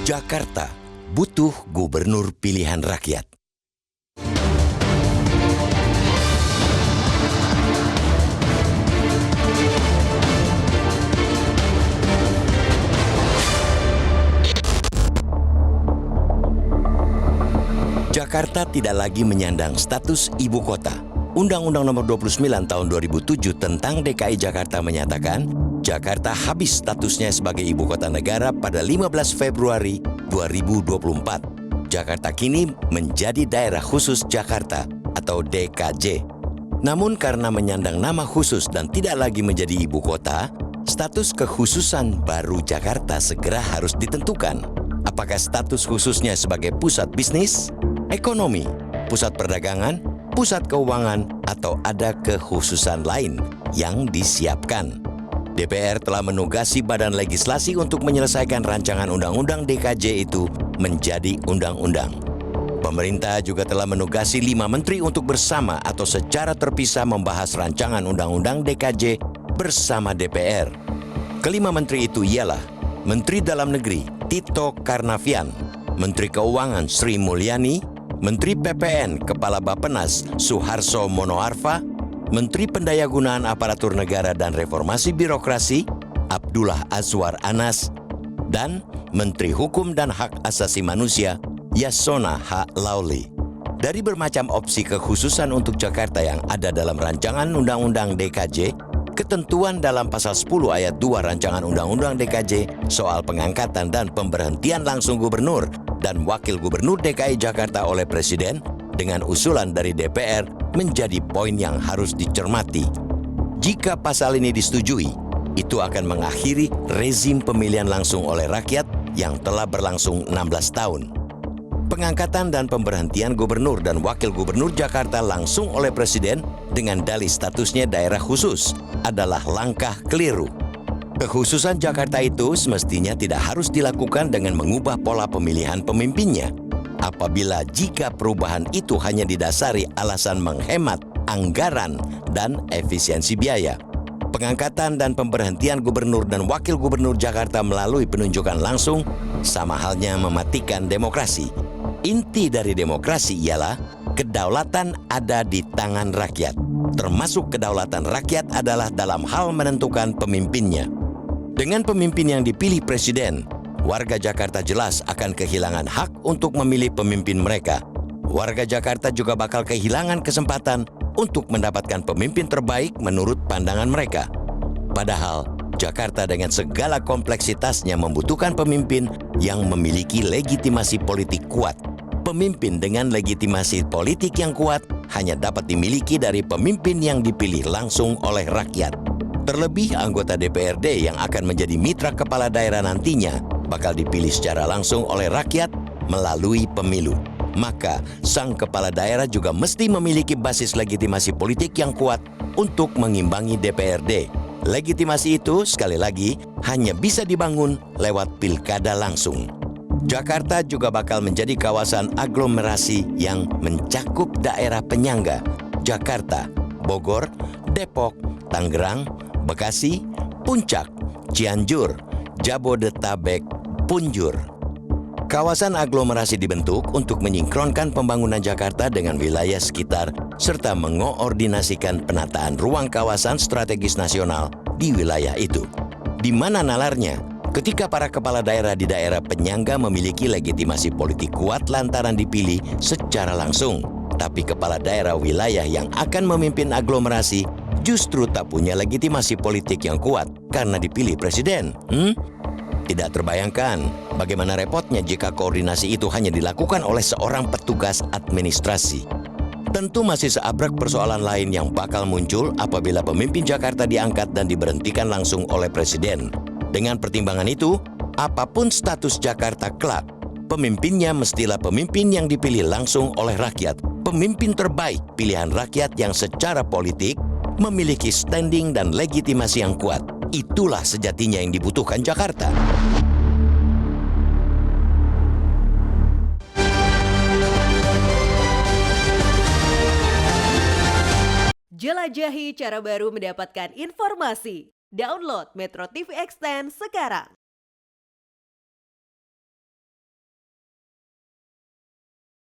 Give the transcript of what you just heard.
Jakarta butuh gubernur pilihan rakyat. Jakarta tidak lagi menyandang status ibu kota. Undang-Undang Nomor 29 Tahun 2007 tentang DKI Jakarta menyatakan, Jakarta habis statusnya sebagai ibu kota negara pada 15 Februari 2024. Jakarta kini menjadi daerah khusus Jakarta atau DKJ. Namun karena menyandang nama khusus dan tidak lagi menjadi ibu kota, status kekhususan baru Jakarta segera harus ditentukan. Apakah status khususnya sebagai pusat bisnis, ekonomi, pusat perdagangan, pusat keuangan, atau ada kekhususan lain yang disiapkan. DPR telah menugasi Badan Legislasi untuk menyelesaikan rancangan undang-undang DKJ itu menjadi undang-undang. Pemerintah juga telah menugasi 5 menteri untuk bersama atau secara terpisah membahas rancangan undang-undang DKJ bersama DPR. Kelima menteri itu ialah Menteri Dalam Negeri Tito Karnavian, Menteri Keuangan Sri Mulyani, Menteri PPN Kepala Bappenas Suharso Monoarfa, Menteri Pendayagunaan Aparatur Negara dan Reformasi Birokrasi Abdullah Azwar Anas, dan Menteri Hukum dan Hak Asasi Manusia Yasona H. Lauli. Dari bermacam opsi kekhususan untuk Jakarta yang ada dalam rancangan Undang-Undang DKJ, ketentuan dalam pasal 10 ayat 2 rancangan Undang-Undang DKJ soal pengangkatan dan pemberhentian langsung gubernur dan wakil gubernur DKI Jakarta oleh Presiden dengan usulan dari DPR menjadi poin yang harus dicermati. Jika pasal ini disetujui, itu akan mengakhiri rezim pemilihan langsung oleh rakyat yang telah berlangsung 16 tahun. Pengangkatan dan pemberhentian gubernur dan wakil gubernur Jakarta langsung oleh Presiden dengan dalih statusnya daerah khusus adalah langkah keliru. Kekhususan Jakarta itu semestinya tidak harus dilakukan dengan mengubah pola pemilihan pemimpinnya. Apabila jika perubahan itu hanya didasari alasan menghemat anggaran dan efisiensi biaya. Pengangkatan dan pemberhentian gubernur dan wakil gubernur Jakarta melalui penunjukan langsung sama halnya mematikan demokrasi. Inti dari demokrasi ialah kedaulatan ada di tangan rakyat. Termasuk kedaulatan rakyat adalah dalam hal menentukan pemimpinnya. Dengan pemimpin yang dipilih Presiden, warga Jakarta jelas akan kehilangan hak untuk memilih pemimpin mereka. Warga Jakarta juga bakal kehilangan kesempatan untuk mendapatkan pemimpin terbaik menurut pandangan mereka. Padahal, Jakarta dengan segala kompleksitasnya membutuhkan pemimpin yang memiliki legitimasi politik kuat. Pemimpin dengan legitimasi politik yang kuat hanya dapat dimiliki dari pemimpin yang dipilih langsung oleh rakyat. Terlebih anggota DPRD yang akan menjadi mitra kepala daerah nantinya bakal dipilih secara langsung oleh rakyat melalui pemilu. Maka sang kepala daerah juga mesti memiliki basis legitimasi politik yang kuat untuk mengimbangi DPRD. Legitimasi itu sekali lagi hanya bisa dibangun lewat pilkada langsung. Jakarta juga bakal menjadi kawasan aglomerasi yang mencakup daerah penyangga Jakarta, Bogor, Depok, Tangerang, Bekasi, Puncak, Cianjur, Jabodetabek, Punjur. Kawasan aglomerasi dibentuk untuk menyinkronkan pembangunan Jakarta dengan wilayah sekitar serta mengoordinasikan penataan ruang kawasan strategis nasional di wilayah itu. Di mana nalarnya? Ketika para kepala daerah di daerah penyangga memiliki legitimasi politik kuat lantaran dipilih secara langsung, tapi kepala daerah wilayah yang akan memimpin aglomerasi justru tak punya legitimasi politik yang kuat karena dipilih Presiden. Tidak terbayangkan bagaimana repotnya jika koordinasi itu hanya dilakukan oleh seorang petugas administrasi. Tentu masih seabrak persoalan lain yang bakal muncul apabila pemimpin Jakarta diangkat dan diberhentikan langsung oleh Presiden. Dengan pertimbangan itu, apapun status Jakarta kelak, pemimpinnya mestilah pemimpin yang dipilih langsung oleh rakyat. Pemimpin terbaik pilihan rakyat yang secara politik memiliki standing dan legitimasi yang kuat. Itulah sejatinya yang dibutuhkan Jakarta. Jelajahi cara baru mendapatkan informasi. Download Metro TV Extend sekarang.